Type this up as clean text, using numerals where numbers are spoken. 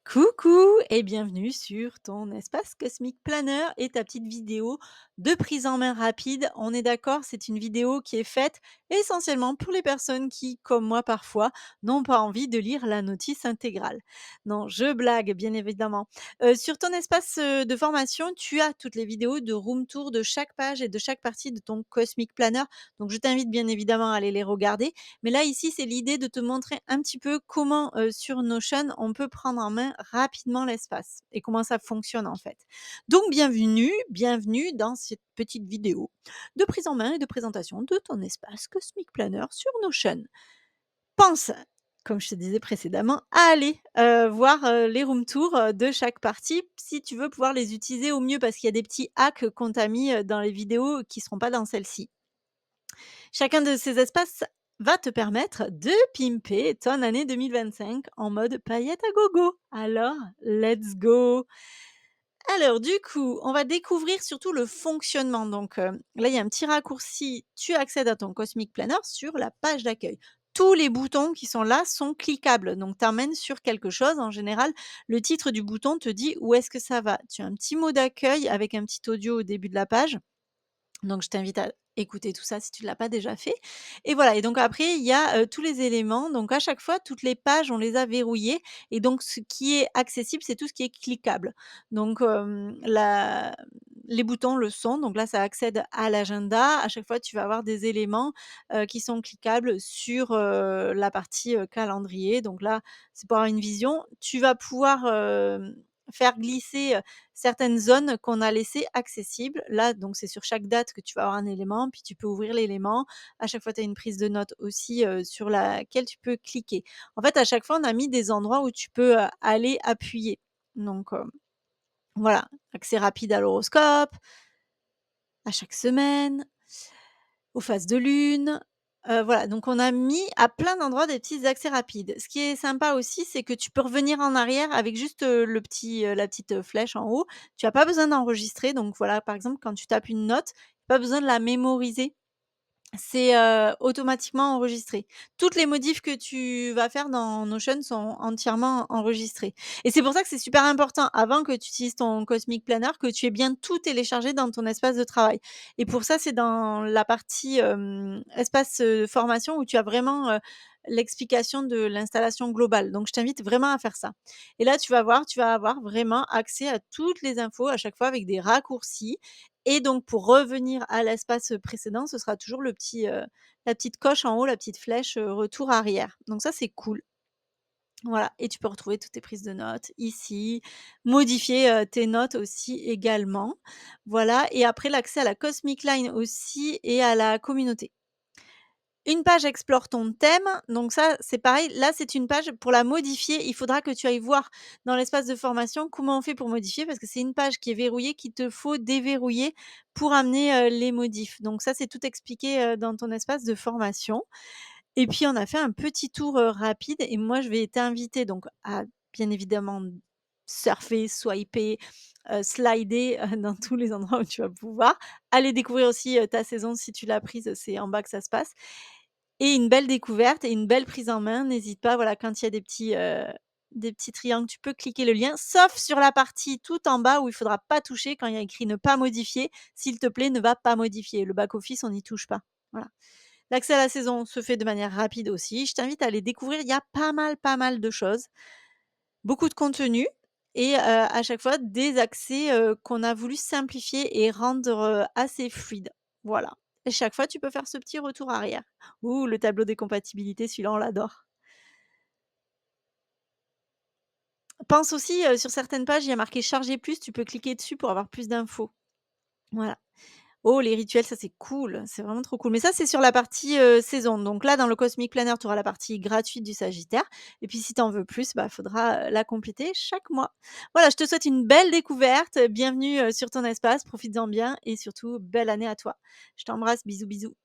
Coucou et bienvenue sur ton espace cosmique planner et ta petite vidéo de prise en main rapide. On est d'accord, c'est une vidéo qui est faite essentiellement pour les personnes qui, comme moi parfois, n'ont pas envie de lire la notice intégrale. Non, je blague bien évidemment. Sur ton espace de formation, tu as toutes les vidéos de room tour de chaque page et de chaque partie de ton cosmic planner. Donc je t'invite bien évidemment à aller les regarder. Mais là, ici, c'est l'idée de te montrer un petit peu comment, sur Notion, on peut prendre en main rapidement l'espace et comment ça fonctionne, en fait. Donc bienvenue dans cette petite vidéo de prise en main et de présentation de ton espace Cosmic Planner sur Notion. Pense, comme je te disais précédemment, à aller, voir, les room tours, de chaque partie si tu veux pouvoir les utiliser au mieux parce qu'il y a des petits hacks qu'on t'a mis, dans les vidéos qui ne seront pas dans celle-ci. Chacun de ces espaces va te permettre de pimper ton année 2025 en mode paillettes à gogo. Alors, let's go! Alors du coup, on va découvrir surtout le fonctionnement. Donc, là, il y a un petit raccourci, tu accèdes à ton Cosmic Planner sur la page d'accueil. Tous les boutons qui sont là sont cliquables, donc t'emmènes sur quelque chose. En général, le titre du bouton te dit où est-ce que ça va. Tu as un petit mot d'accueil avec un petit audio au début de la page. Donc je t'invite à écouter tout ça si tu ne l'as pas déjà fait et voilà et donc après il y a, tous les éléments donc à chaque fois toutes les pages on les a verrouillées et donc ce qui est accessible, c'est tout ce qui est cliquable. Donc la les boutons le sont, donc là ça accède à l'agenda. À chaque fois tu vas avoir des éléments, qui sont cliquables sur, la partie, calendrier. Donc là, c'est pour avoir une vision. Tu vas pouvoir, faire glisser, certaines zones qu'on a laissées accessibles. Là, donc c'est sur chaque date que tu vas avoir un élément, puis tu peux ouvrir l'élément. À chaque fois, tu as une prise de notes aussi, sur laquelle tu peux cliquer. En fait, à chaque fois, on a mis des endroits où tu peux, aller appuyer. Donc, voilà, accès rapide à l'horoscope, à chaque semaine, aux phases de lune, voilà, donc on a mis à plein d'endroits des petits accès rapides. Ce qui est sympa aussi, c'est que tu peux revenir en arrière avec juste, la petite, flèche en haut. Tu as pas besoin d'enregistrer, donc voilà, par exemple, quand tu tapes une note, pas besoin de la mémoriser. C'est, automatiquement enregistré. Toutes les modifs que tu vas faire dans Notion sont entièrement enregistrées et c'est pour ça que c'est super important, avant que tu utilises ton Cosmic Planner, que tu aies bien tout téléchargé dans ton espace de travail et pour ça, c'est dans la partie, espace, formation où tu as vraiment, l'explication de l'installation globale. Donc je t'invite vraiment à faire ça et là, tu vas avoir vraiment accès à toutes les infos à chaque fois avec des raccourcis et donc pour revenir à l'espace précédent, ce sera toujours la petite coche en haut, la petite flèche, retour arrière. Donc ça, c'est cool. Voilà et tu peux retrouver toutes tes prises de notes ici, modifier, tes notes aussi également. Voilà et après l'accès à la Cosmic Line aussi et à la communauté. Une page explore ton thème, donc ça, c'est pareil. Là, c'est une page pour la modifier, il faudra que tu ailles voir dans l'espace de formation comment on fait pour modifier parce que c'est une page qui est verrouillée, qu'il te faut déverrouiller pour amener, les modifs. Donc ça, c'est tout expliqué, dans ton espace de formation et puis on a fait un petit tour, rapide et moi, je vais t'inviter donc à bien évidemment surfer, swiper, slider, dans tous les endroits où tu vas pouvoir. Aller découvrir aussi, ta saison si tu l'as prise, c'est en bas que ça se passe et une belle découverte et une belle prise en main. N'hésite pas, voilà, quand il y a des petits triangles, tu peux cliquer le lien, sauf sur la partie tout en bas où il faudra pas toucher quand il y a écrit «Ne pas modifier». S'il te plaît, ne va pas modifier. Le back office, on n'y touche pas. Voilà. L'accès à la saison se fait de manière rapide aussi. Je t'invite à aller découvrir, il y a pas mal de choses, beaucoup de contenu et à chaque fois des accès, qu'on a voulu simplifier et rendre, assez fluides. Voilà et chaque fois tu peux faire ce petit retour arrière. Ouh, le tableau des compatibilités, celui-là on l'adore. Pense aussi, sur certaines pages, il y a marqué «Charger plus», tu peux cliquer dessus pour avoir plus d'infos. Voilà. Oh, les rituels, ça c'est cool, c'est vraiment trop cool. Mais ça, c'est sur la partie, saison. Donc là, dans le Cosmic Planner, tu auras la partie gratuite du Sagittaire et puis si tu en veux plus, bah, faudra, la compléter chaque mois. Voilà, je te souhaite une belle découverte, bienvenue, sur ton espace, profites-en bien et surtout belle année à toi. Je t'embrasse, bisous, bisous.